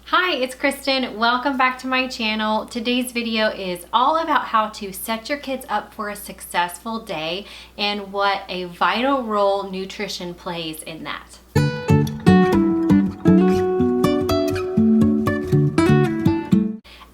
Hi, it's Kristen. Welcome back to my channel. Today's video is all about how to set your kids up for a successful day and what a vital role nutrition plays in that.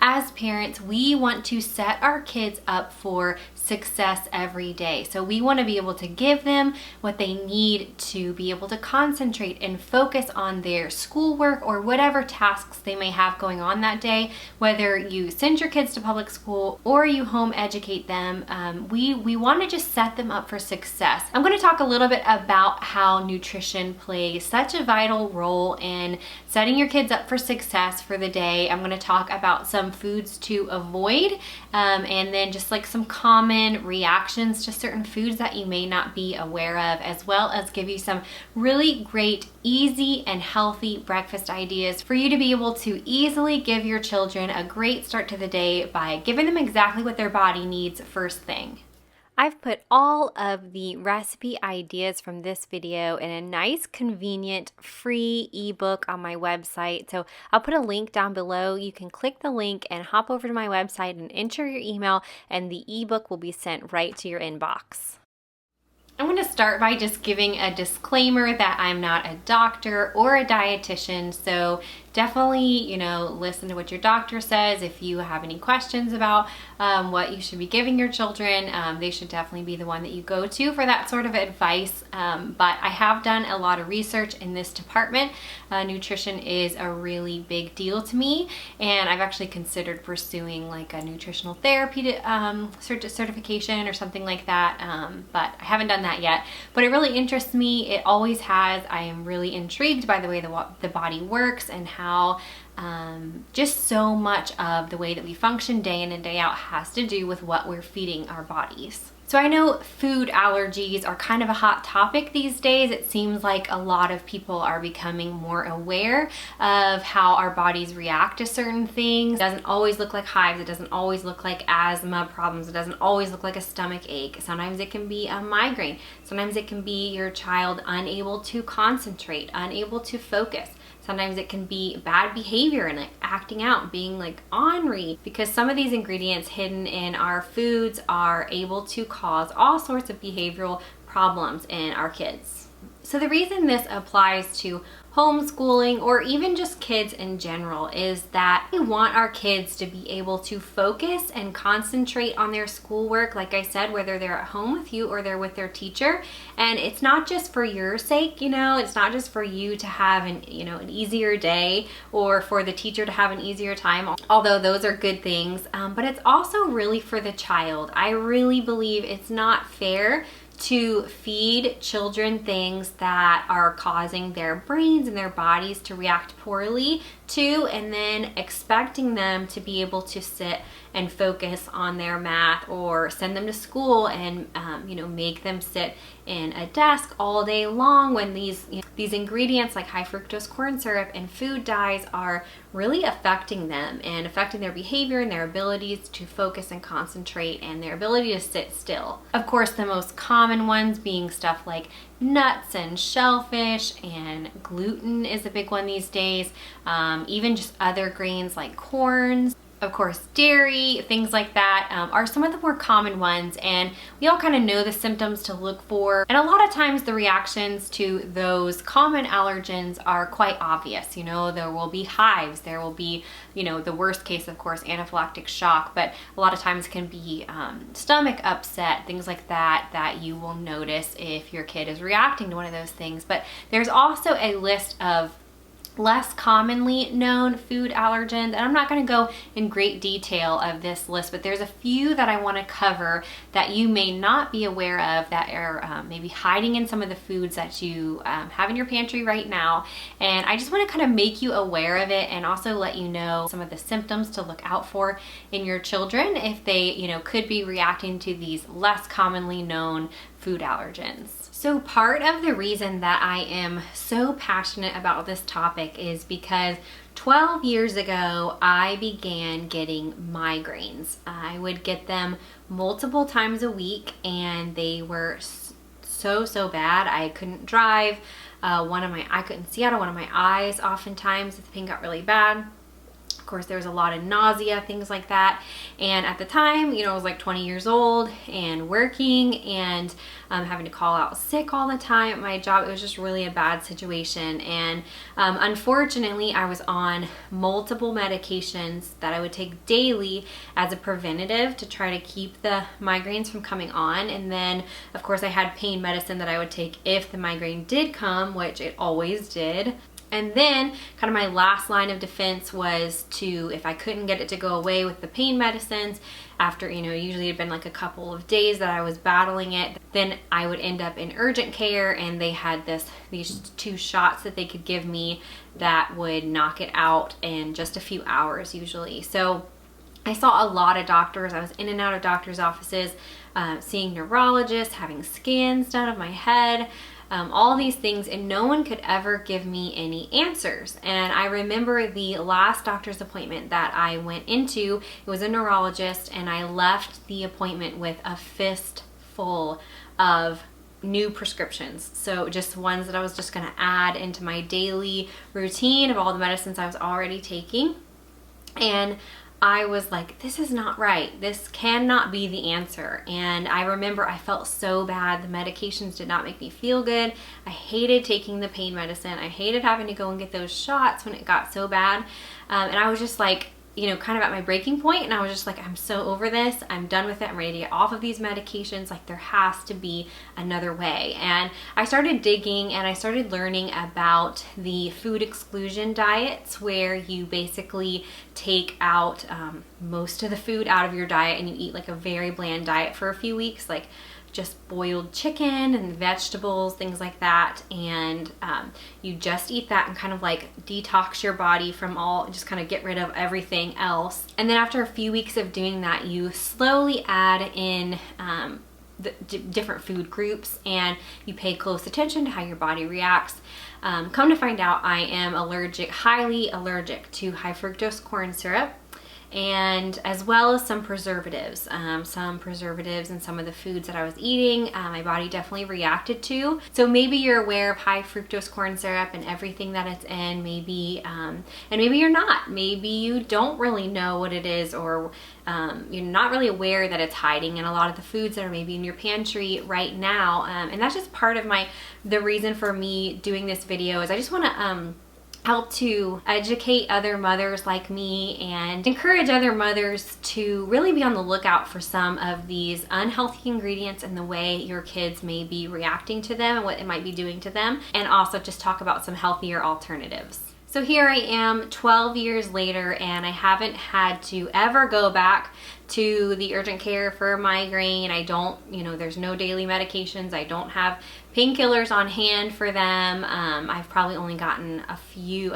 As parents, we want to set our kids up for success every day. So we want to be able to give them what they need to be able to concentrate and focus on their schoolwork or whatever tasks they may have going on that day. Whether you send your kids to public school or you home educate them, we want to just set them up for success. I'm going to talk a little bit about how nutrition plays such a vital role in setting your kids up for success for the day. I'm going to talk about some foods to avoid and then just like some common reactions to certain foods that you may not be aware of, as well as give you some really great, easy and healthy breakfast ideas for you to be able to easily give your children a great start to the day by giving them exactly what their body needs first thing. I've put all of the recipe ideas from this video in a nice, convenient, free ebook on my website. So I'll put a link down below. You can click the link and hop over to my website and enter your email, and the ebook will be sent right to your inbox. I'm going to start by just giving a disclaimer that I'm not a doctor or a dietitian, so definitely, listen to what your doctor says. If you have any questions about what you should be giving your children, they should definitely be the one that you go to for that sort of advice. But I have done a lot of research in this department. Nutrition is a really big deal to me, and I've actually considered pursuing like a nutritional therapy certification or something like that, but I haven't done that yet. But it really interests me. It always has. I am really intrigued by the way the body works and how just so much of the way that we function day in and day out has to do with what we're feeding our bodies. So I know food allergies are kind of a hot topic these days. It seems like a lot of people are becoming more aware of how our bodies react to certain things. It doesn't always look like hives. It doesn't always look like asthma problems. It doesn't always look like a stomach ache. Sometimes it can be a migraine. Sometimes it can be your child unable to concentrate, unable to focus. Sometimes it can be bad behavior and like acting out, being like ornery, because some of these ingredients hidden in our foods are able to cause all sorts of behavioral problems in our kids. So the reason this applies to homeschooling or even just kids in general is that we want our kids to be able to focus and concentrate on their schoolwork, like I said, whether they're at home with you or they're with their teacher. And it's not just for your sake, it's not just for you to have an easier day or for the teacher to have an easier time, although those are good things, but it's also really for the child. I really believe it's not fair to feed children things that are causing their brains and their bodies to react poorly to, and then expecting them to be able to sit and focus on their math, or send them to school and make them sit in a desk all day long when these ingredients like high fructose corn syrup and food dyes are really affecting them and affecting their behavior and their abilities to focus and concentrate and their ability to sit still. Of course, the most common ones being stuff like nuts and shellfish, and gluten is a big one these days. Even just other grains like corns. Of course, dairy, things like that are some of the more common ones, and we all kind of know the symptoms to look for. And a lot of times the reactions to those common allergens are quite obvious. There will be hives, there will be, the worst case, of course, anaphylactic shock, but a lot of times can be stomach upset, things like that you will notice if your kid is reacting to one of those things. But there's also a list of less commonly known food allergens, and I'm not going to go in great detail of this list, but there's a few that I want to cover that you may not be aware of that are maybe hiding in some of the foods that you have in your pantry right now. And I just want to kind of make you aware of it and also let you know some of the symptoms to look out for in your children if they could be reacting to these less commonly known food allergens. So part of the reason that I am so passionate about this topic is because 12 years ago, I began getting migraines. I would get them multiple times a week, and they were so bad. I couldn't drive. I couldn't see out of one of my eyes oftentimes if the pain got really bad. Of course, there was a lot of nausea, things like that. And at the time, I was like 20 years old and working and having to call out sick all the time at my job. It was just really a bad situation. And unfortunately, I was on multiple medications that I would take daily as a preventative to try to keep the migraines from coming on. And then, of course, I had pain medicine that I would take if the migraine did come, which it always did. And then kind of my last line of defense was to, if I couldn't get it to go away with the pain medicines, after, usually it'd been like a couple of days that I was battling it, then I would end up in urgent care, and they had these 2 shots that they could give me that would knock it out in just a few hours usually. So I saw a lot of doctors. I was in and out of doctors' offices, seeing neurologists, having scans done of my head, all these things, and no one could ever give me any answers. And I remember the last doctor's appointment that I went into, it was a neurologist, and I left the appointment with a fist full of new prescriptions. So just ones that I was just gonna add into my daily routine of all the medicines I was already taking. And I was like, this is not right. This cannot be the answer. And I remember I felt so bad. The medications did not make me feel good. I hated taking the pain medicine. I hated having to go and get those shots when it got so bad. And I was just like, kind of at my breaking point, and I was just like, I'm so over this. I'm done with it. I'm ready to get off of these medications. Like, there has to be another way. And I started digging, and I started learning about the food exclusion diets, where you basically take out most of the food out of your diet, and you eat like a very bland diet for a few weeks, like just boiled chicken and vegetables, things like that. And you just eat that and kind of like detox your body from just kind of get rid of everything else. And then after a few weeks of doing that, you slowly add in the different food groups, and you pay close attention to how your body reacts. Come to find out, I am highly allergic to high fructose corn syrup, and as well as some preservatives. Some preservatives in some of the foods that I was eating, my body definitely reacted to. So maybe you're aware of high fructose corn syrup and everything that it's in, maybe, and maybe you're not. Maybe you don't really know what it is, or you're not really aware that it's hiding in a lot of the foods that are maybe in your pantry right now. And that's just part of the reason for me doing this video, is I just want to help to educate other mothers like me and encourage other mothers to really be on the lookout for some of these unhealthy ingredients and the way your kids may be reacting to them and what it might be doing to them, and also just talk about some healthier alternatives. So here I am 12 years later, and I haven't had to ever go back to the urgent care for migraine. I don't, there's no daily medications. I don't have painkillers on hand for them. I've probably only gotten a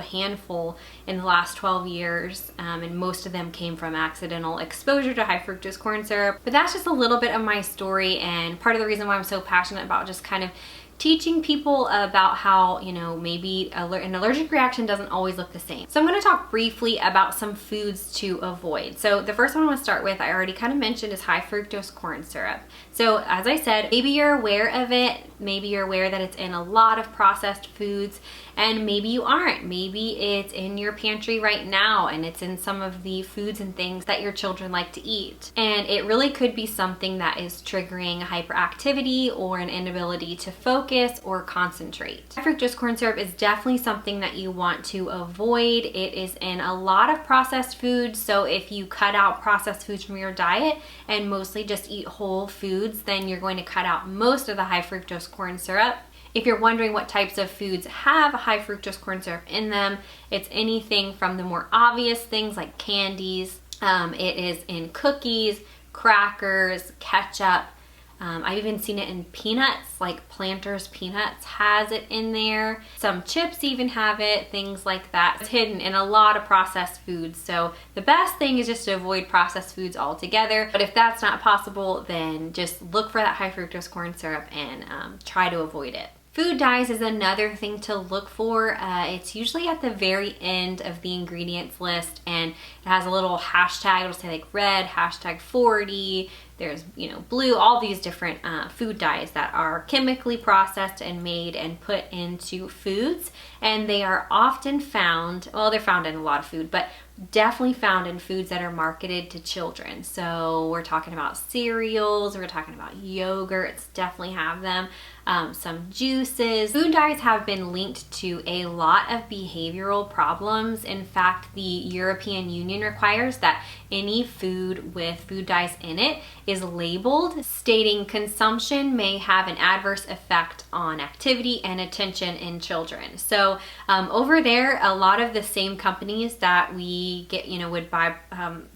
handful in the last 12 years, and most of them came from accidental exposure to high fructose corn syrup. But that's just a little bit of my story, and part of the reason why I'm so passionate about just kind of teaching people about how, maybe an allergic reaction doesn't always look the same. So I'm going to talk briefly about some foods to avoid. So the first one I want to start with, I already kind of mentioned, is high fructose corn syrup. So as I said, maybe you're aware of it. Maybe you're aware that it's in a lot of processed foods, and maybe you aren't. Maybe it's in your pantry right now, and it's in some of the foods and things that your children like to eat. And it really could be something that is triggering hyperactivity or an inability to focus or concentrate. High fructose corn syrup is definitely something that you want to avoid. It is in a lot of processed foods, so if you cut out processed foods from your diet and mostly just eat whole foods, then you're going to cut out most of the high fructose corn syrup. If you're wondering what types of foods have high fructose corn syrup in them, it's anything from the more obvious things like candies. It is in cookies, crackers, ketchup. I've even seen it in peanuts, like Planters Peanuts has it in there. Some chips even have it, things like that. It's hidden in a lot of processed foods. So the best thing is just to avoid processed foods altogether. But if that's not possible, then just look for that high fructose corn syrup and try to avoid it. Food dyes is another thing to look for. It's usually at the very end of the ingredients list, and it has a little hashtag. It'll say like red, hashtag 40, there's, blue, all these different food dyes that are chemically processed and made and put into foods. And they are often found, well, they're found in a lot of food, but definitely found in foods that are marketed to children. So we're talking about cereals, we're talking about yogurts, definitely have them. Some juices. Food dyes have been linked to a lot of behavioral problems. In fact, the European Union requires that any food with food dyes in it is labeled, stating consumption may have an adverse effect on activity and attention in children. So over there, a lot of the same companies that we get, would buy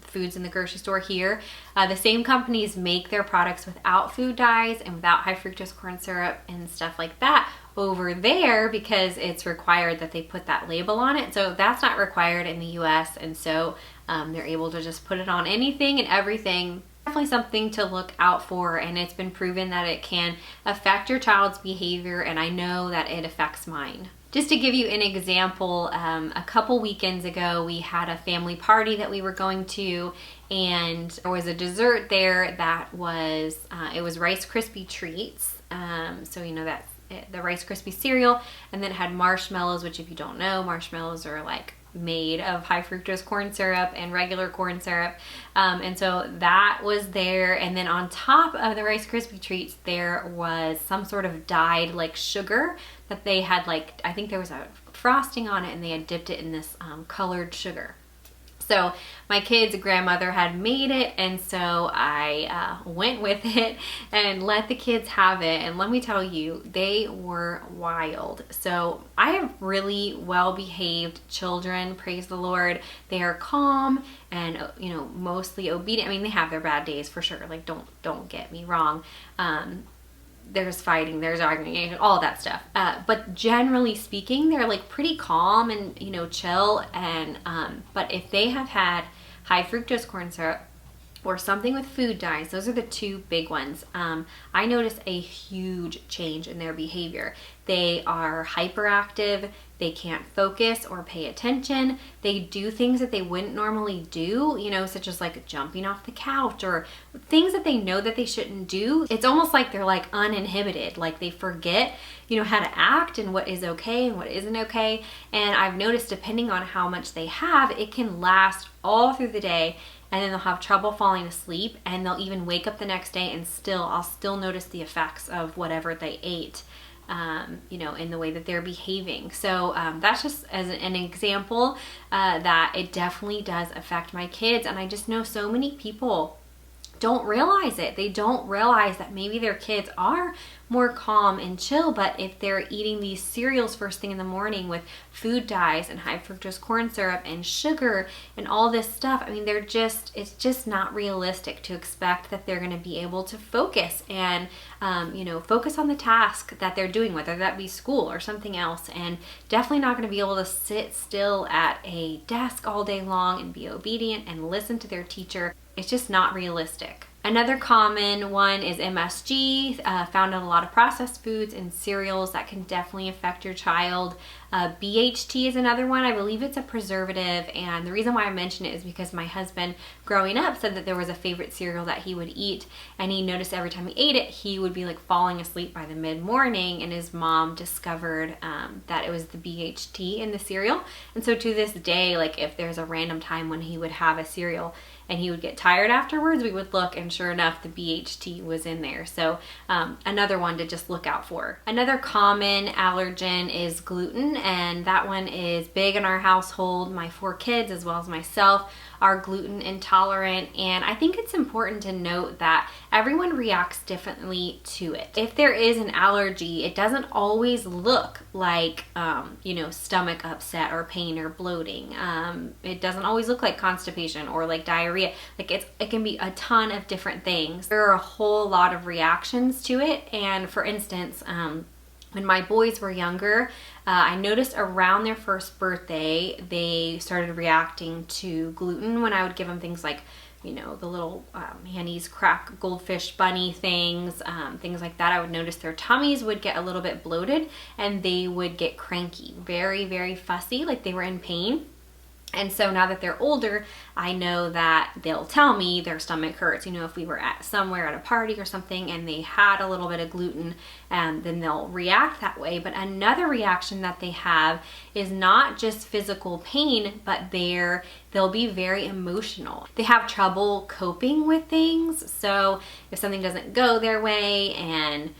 foods in the grocery store here, the same companies make their products without food dyes and without high fructose corn syrup and stuff like that over there, because it's required that they put that label on it. So that's not required in the US, and so they're able to just put it on anything and everything. Definitely something to look out for, and it's been proven that it can affect your child's behavior, and I know that it affects mine. Just to give you an example, a couple weekends ago we had a family party that we were going to, and there was a dessert there that was, it was Rice Krispie treats. So that's the Rice Krispie cereal, and then it had marshmallows, which if you don't know, marshmallows are like made of high fructose corn syrup and regular corn syrup. And so that was there, and then on top of the Rice Krispie treats there was some sort of dyed like sugar that they had, like, I think there was a frosting on it and they had dipped it in this colored sugar. So my kid's grandmother had made it, and so I went with it and let the kids have it, and let me tell you, they were wild. So I have really well-behaved children, praise the Lord. They are calm and mostly obedient. I mean, they have their bad days for sure, like don't get me wrong. There's fighting, there's arguing, all that stuff. But generally speaking, they're like pretty calm and, chill. And, but if they have had high fructose corn syrup or something with food dyes, those are the two big ones. I notice a huge change in their behavior. They are hyperactive. They can't focus or pay attention. They do things that they wouldn't normally do, such as like jumping off the couch or things that they know that they shouldn't do. It's almost like they're like uninhibited, like they forget, how to act and what is okay and what isn't okay. And I've noticed, depending on how much they have, it can last all through the day, and then they'll have trouble falling asleep, and they'll even wake up the next day and I'll still notice the effects of whatever they ate. In the way that they're behaving. So that's just as an example that it definitely does affect my kids. And I just know so many people don't realize it. They don't realize that maybe their kids are more calm and chill, but if they're eating these cereals first thing in the morning with food dyes and high fructose corn syrup and sugar and all this stuff, I mean, it's just not realistic to expect that they're going to be able to focus and, focus on the task that they're doing, whether that be school or something else, and definitely not going to be able to sit still at a desk all day long and be obedient and listen to their teacher. It's just not realistic. Another common one is MSG, found in a lot of processed foods and cereals that can definitely affect your child. BHT is another one. I believe it's a preservative, and the reason why I mention it is because my husband growing up said that there was a favorite cereal that he would eat, and he noticed every time he ate it, he would be like falling asleep by the mid-morning, and his mom discovered that it was the BHT in the cereal. And so to this day, like if there's a random time when he would have a cereal and he would get tired afterwards, we would look, and sure enough, the BHT was in there. So another one to just look out for. Another common allergen is gluten, and that one is big in our household. My 4 kids, as well as myself, are gluten intolerant, and I think it's important to note that everyone reacts differently to it. If there is an allergy, it doesn't always look like stomach upset or pain or bloating. It doesn't always look like constipation or like diarrhea. Like it can be a ton of different things. There are a whole lot of reactions to it, and for instance, when my boys were younger, I noticed around their first birthday, they started reacting to gluten when I would give them things like, the little Hanny's crack goldfish bunny things, things like that. I would notice their tummies would get a little bit bloated, and they would get cranky, very, very fussy, like they were in pain. And so now that they're older, I know that they'll tell me their stomach hurts. You know, if we were at somewhere at a party or something and they had a little bit of gluten, then they'll react that way. But another reaction that they have is not just physical pain, but they'll be very emotional. They have trouble coping with things. So if something doesn't go their way, and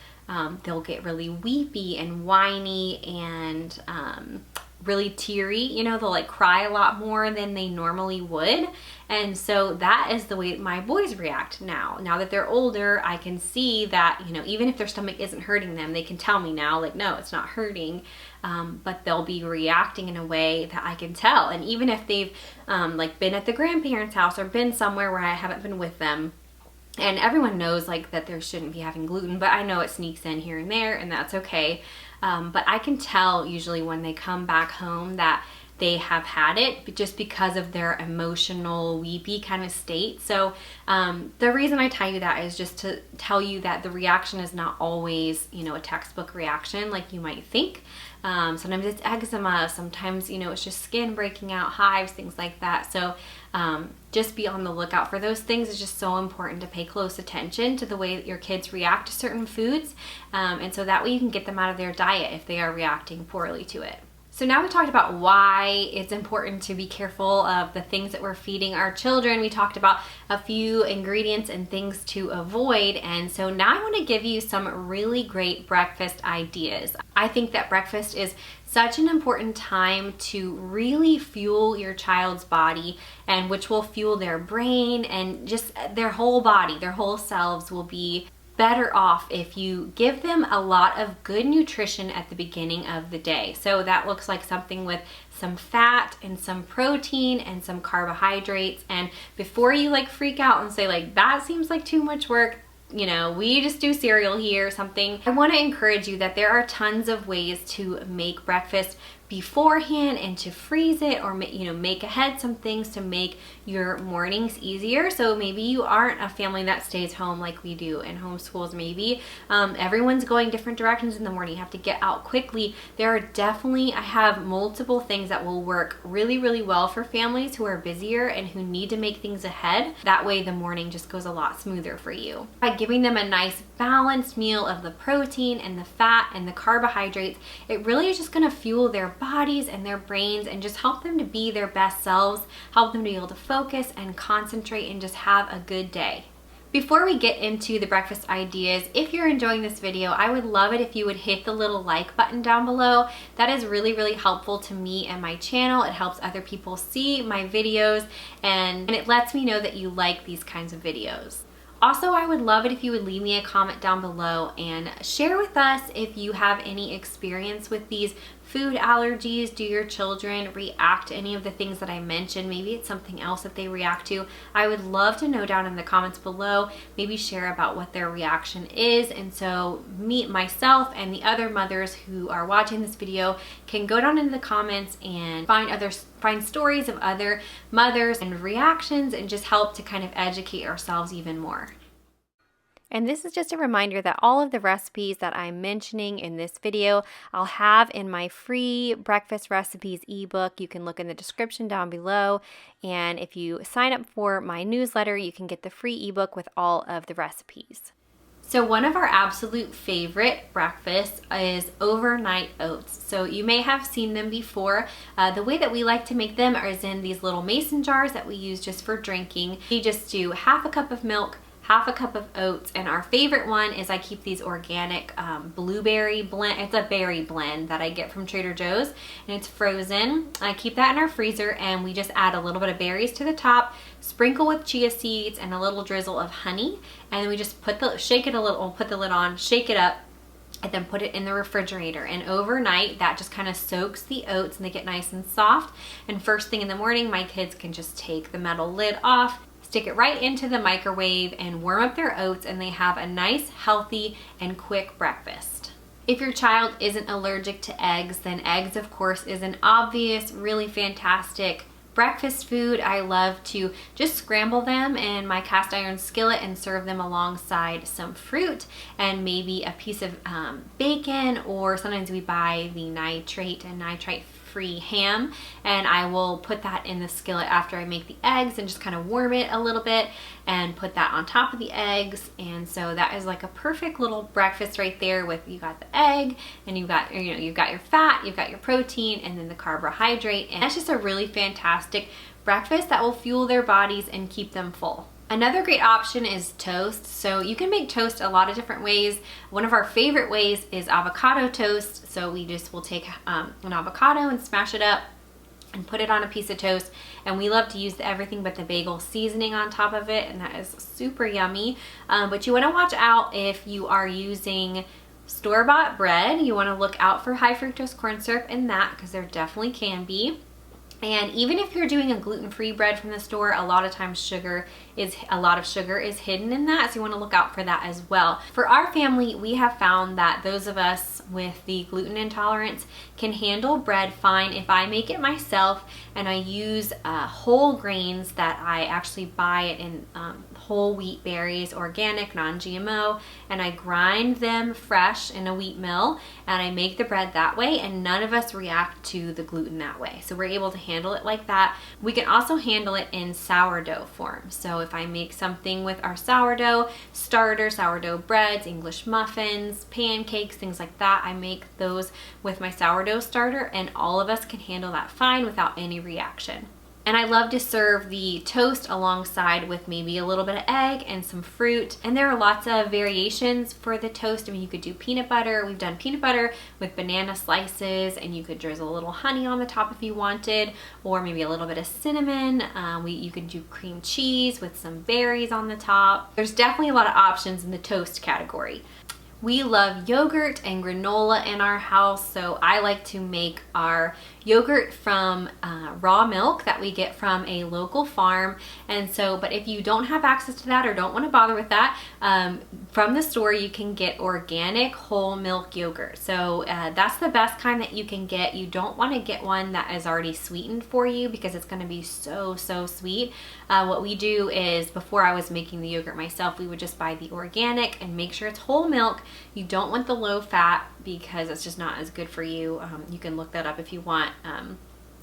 they'll get really weepy and whiny and really teary, you know, they'll like cry a lot more than they normally would. And so that is the way my boys react now. Now that they're older, I can see that, you know, even if their stomach isn't hurting them, they can tell me now, like, no, it's not hurting. But they'll be reacting in a way that I can tell. And even if they've like been at the grandparents' house or been somewhere where I haven't been with them, and everyone knows like that they shouldn't be having gluten, but I know it sneaks in here and there, and that's okay. But I can tell usually when they come back home that they have had it, just because of their emotional, weepy kind of state. So the reason I tell you that is just to tell you that the reaction is not always, you know, a textbook reaction like you might think. Sometimes it's eczema, sometimes, you know, it's just skin breaking out, hives, things like that. So just be on the lookout for those things. It's just so important to pay close attention to the way that your kids react to certain foods. And so that way you can get them out of their diet if they are reacting poorly to it. So now we talked about why it's important to be careful of the things that we're feeding our children. We talked about a few ingredients and things to avoid. And so now I want to give you some really great breakfast ideas. I think that breakfast is such an important time to really fuel your child's body, and which will fuel their brain and just their whole body, their whole selves will be better off if you give them a lot of good nutrition at the beginning of the day. So that looks like something with some fat and some protein and some carbohydrates. And before you like freak out and say like, that seems like too much work, you know, we just do cereal here or something, I want to encourage you that there are tons of ways to make breakfast beforehand and to freeze it, or you know, make ahead some things to make your mornings easier. So maybe you aren't a family that stays home like we do in homeschools. Maybe everyone's going different directions in the morning. You have to get out quickly. There are definitely, I have multiple things that will work really, really well for families who are busier and who need to make things ahead. That way the morning just goes a lot smoother for you. By giving them a nice balanced meal of the protein and the fat and the carbohydrates, it really is just going to fuel their bodies and their brains and just help them to be their best selves, help them to be able to focus and concentrate and just have a good day. Before we get into the breakfast ideas, if you're enjoying this video, I would love it if you would hit the little like button down below. That is really, really helpful to me and my channel. It helps other people see my videos, and it lets me know that you like these kinds of videos. Also, I would love it if you would leave me a comment down below and share with us if you have any experience with these food allergies. Do your children react to any of the things that I mentioned? Maybe it's something else that they react to. I would love to know down in the comments below. Maybe share about what their reaction is, and so myself and the other mothers who are watching this video can go down into the comments and find stories of other mothers and reactions, and just help to kind of educate ourselves even more. And this is just a reminder that all of the recipes that I'm mentioning in this video, I'll have in my free breakfast recipes ebook. You can look in the description down below. And if you sign up for my newsletter, you can get the free ebook with all of the recipes. So one of our absolute favorite breakfasts is overnight oats. So you may have seen them before. The way that we like to make them is in these little mason jars that we use just for drinking. We just do half a cup of milk, half a cup of oats, and our favorite one is I keep these organic blueberry blend. It's a berry blend that I get from Trader Joe's, and it's frozen. I keep that in our freezer, and we just add a little bit of berries to the top, sprinkle with chia seeds and a little drizzle of honey, and then we just shake it a little, put the lid on, shake it up, and then put it in the refrigerator. And overnight, that just kind of soaks the oats and they get nice and soft. And first thing in the morning, my kids can just take the metal lid off, stick it right into the microwave, and warm up their oats, and they have a nice, healthy, and quick breakfast. If your child isn't allergic to eggs, then eggs, of course, is an obvious, really fantastic breakfast food. I love to just scramble them in my cast iron skillet and serve them alongside some fruit and maybe a piece of bacon, or sometimes we buy the nitrate and nitrite gluten-free ham, and I will put that in the skillet after I make the eggs and just kind of warm it a little bit and put that on top of the eggs. And so that is like a perfect little breakfast right there with, you got the egg and you've got your fat, you've got your protein, and then the carbohydrate. And that's just a really fantastic breakfast that will fuel their bodies and keep them full. Another great option is toast. So you can make toast a lot of different ways. One of our favorite ways is avocado toast. So we just will take an avocado and smash it up and put it on a piece of toast. And we love to use the everything but the bagel seasoning on top of it, and that is super yummy. But you want to watch out if you are using store-bought bread. You want to look out for high fructose corn syrup in that, because there definitely can be. And even if you're doing a gluten-free bread from the store, a lot of times sugar is hidden in that, so you want to look out for that as well. For our family, we have found that those of us with the gluten intolerance can handle bread fine if I make it myself and I use whole grains that I actually buy it in whole wheat berries, organic, non-GMO, and I grind them fresh in a wheat mill and I make the bread that way, and none of us react to the gluten that way. So we're able to handle it like that. We can also handle it in sourdough form. So if I make something with our sourdough starter, sourdough breads, English muffins, pancakes, things like that, I make those with my sourdough starter, and all of us can handle that fine without any reaction. And I love to serve the toast alongside with maybe a little bit of egg and some fruit. And there are lots of variations for the toast. I mean, you could do peanut butter. We've done peanut butter with banana slices, and you could drizzle a little honey on the top if you wanted, or maybe a little bit of cinnamon. You could do cream cheese with some berries on the top. There's definitely a lot of options in the toast category. We love yogurt and granola in our house, so I like to make our yogurt from raw milk that we get from a local farm. And so, but if you don't have access to that or don't want to bother with that, from the store you can get organic whole milk yogurt. So that's the best kind that you can get. You don't want to get one that is already sweetened for you, because it's going to be so sweet. What we do is, before I was making the yogurt myself, we would just buy the organic and make sure it's whole milk. You don't want the low fat, because it's just not as good for you. You can look that up if you want.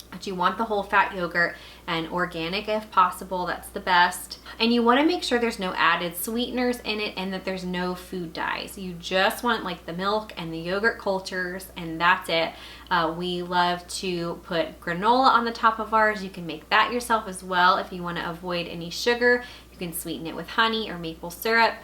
But you want the whole fat yogurt, and organic if possible, that's the best. And you want to make sure there's no added sweeteners in it and that there's no food dyes. You just want like the milk and the yogurt cultures, and that's it. We love to put granola on the top of ours. You can make that yourself as well if you want to avoid any sugar. You can sweeten it with honey or maple syrup.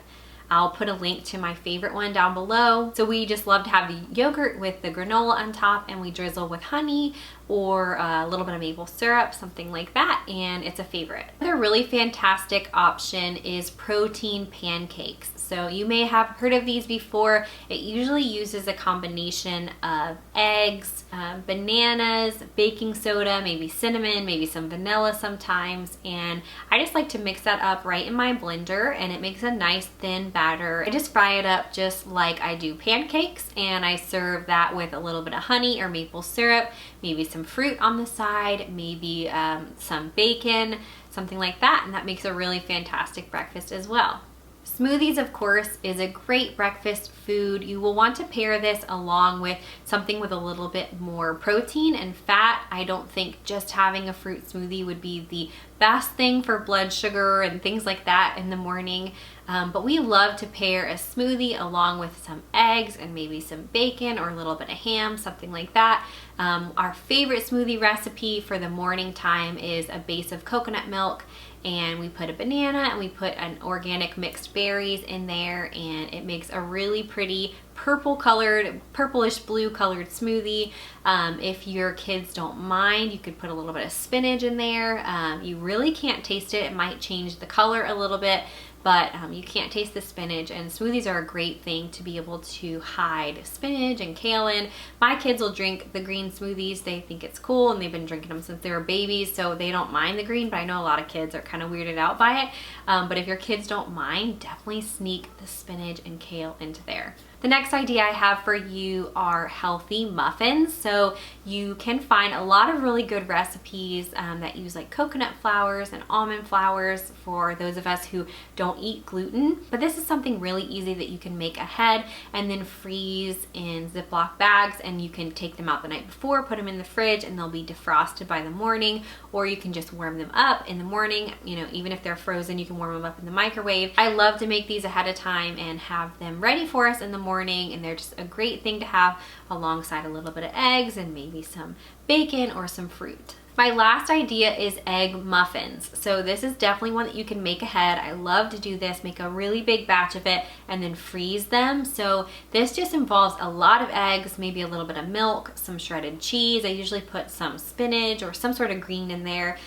I'll put a link to my favorite one down below. So we just love to have the yogurt with the granola on top, and we drizzle with honey or a little bit of maple syrup, something like that, and it's a favorite. Another really fantastic option is protein pancakes. So you may have heard of these before. It usually uses a combination of eggs, bananas, baking soda, maybe cinnamon, maybe some vanilla sometimes, and I just like to mix that up right in my blender, and it makes a nice thin batter. I just fry it up just like I do pancakes, and I serve that with a little bit of honey or maple syrup, maybe some fruit on the side, maybe some bacon, something like that, and that makes a really fantastic breakfast as well. Smoothies, of course, is a great breakfast food. You will want to pair this along with something with a little bit more protein and fat. I don't think just having a fruit smoothie would be the best thing for blood sugar and things like that in the morning. But we love to pair a smoothie along with some eggs and maybe some bacon or a little bit of ham, something like that. Our favorite smoothie recipe for the morning time is a base of coconut milk, and we put a banana and we put an organic mixed berries in there, and it makes a really pretty purplish blue colored smoothie. If your kids don't mind, you could put a little bit of spinach in there. You really can't taste it. It might change the color a little bit, but you can't taste the spinach, and smoothies are a great thing to be able to hide spinach and kale in. My kids will drink the green smoothies. They think it's cool, and they've been drinking them since they were babies, so they don't mind the green, but I know a lot of kids are kind of weirded out by it. But if your kids don't mind, definitely sneak the spinach and kale into there. The next idea I have for you are healthy muffins. So you can find a lot of really good recipes that use like coconut flours and almond flours for those of us who don't don't eat gluten. But this is something really easy that you can make ahead and then freeze in Ziploc bags, and you can take them out the night before, put them in the fridge, and they'll be defrosted by the morning, or you can just warm them up in the morning. You know, even if they're frozen, you can warm them up in the microwave. I love to make these ahead of time and have them ready for us in the morning, and they're just a great thing to have alongside a little bit of eggs and maybe some bacon or some fruit. My last idea is egg muffins. So this is definitely one that you can make ahead. I love to do this, make a really big batch of it and then freeze them. So this just involves a lot of eggs, maybe a little bit of milk, some shredded cheese. I usually put some spinach or some sort of green in there.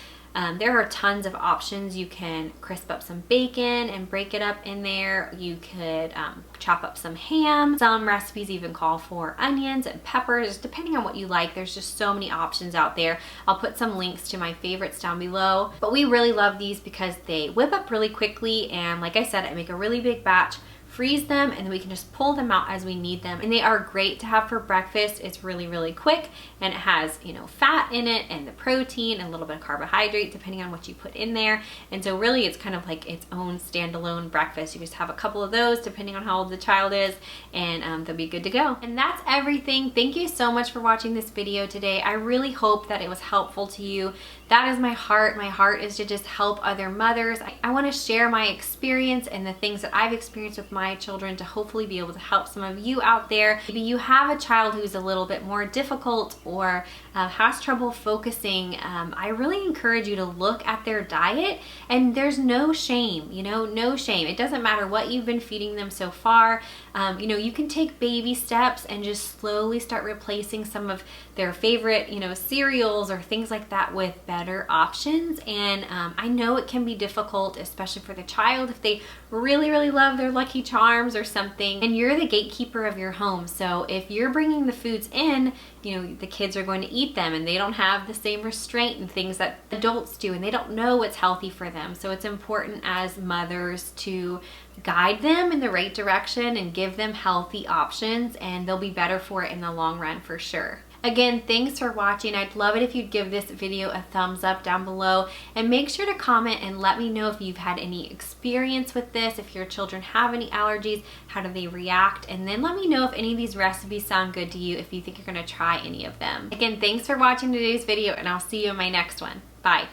There are tons of options. You can crisp up some bacon and break it up in there. You could chop up some ham. Some recipes even call for onions and peppers, depending on what you like. There's just so many options out there. I'll put some links to my favorites down below. But we really love these because they whip up really quickly, and like I said, I make a really big batch, freeze them, and then we can just pull them out as we need them. And they are great to have for breakfast. It's really, really quick, and it has, you know, fat in it and the protein and a little bit of carbohydrate depending on what you put in there. And so really it's kind of like its own standalone breakfast. You just have a couple of those depending on how old the child is, and they'll be good to go. And that's everything. Thank you so much for watching this video today. I really hope that it was helpful to you. That is my heart. My heart is to just help other mothers. I want to share my experience and the things that I've experienced with my children to hopefully be able to help some of you out there. Maybe you have a child who's a little bit more difficult or has trouble focusing. I really encourage you to look at their diet, and there's no shame, you know, no shame. It doesn't matter what you've been feeding them so far. You know, you can take baby steps and just slowly start replacing some of their favorite, you know, cereals or things like that with better options. And I know it can be difficult, especially for the child, if they really, really love their Lucky Charms or something, and you're the gatekeeper of your home. So if you're bringing the foods in, you know, the kids are going to eat them, and they don't have the same restraint and things that adults do, and they don't know what's healthy for them. So it's important as mothers to guide them in the right direction and give them healthy options, and they'll be better for it in the long run for sure. Again, thanks for watching. I'd love it if you'd give this video a thumbs up down below, and make sure to comment and let me know if you've had any experience with this, if your children have any allergies, how do they react, and then let me know if any of these recipes sound good to you, if you think you're going to try any of them. Again, thanks for watching today's video, and I'll see you in my next one. Bye.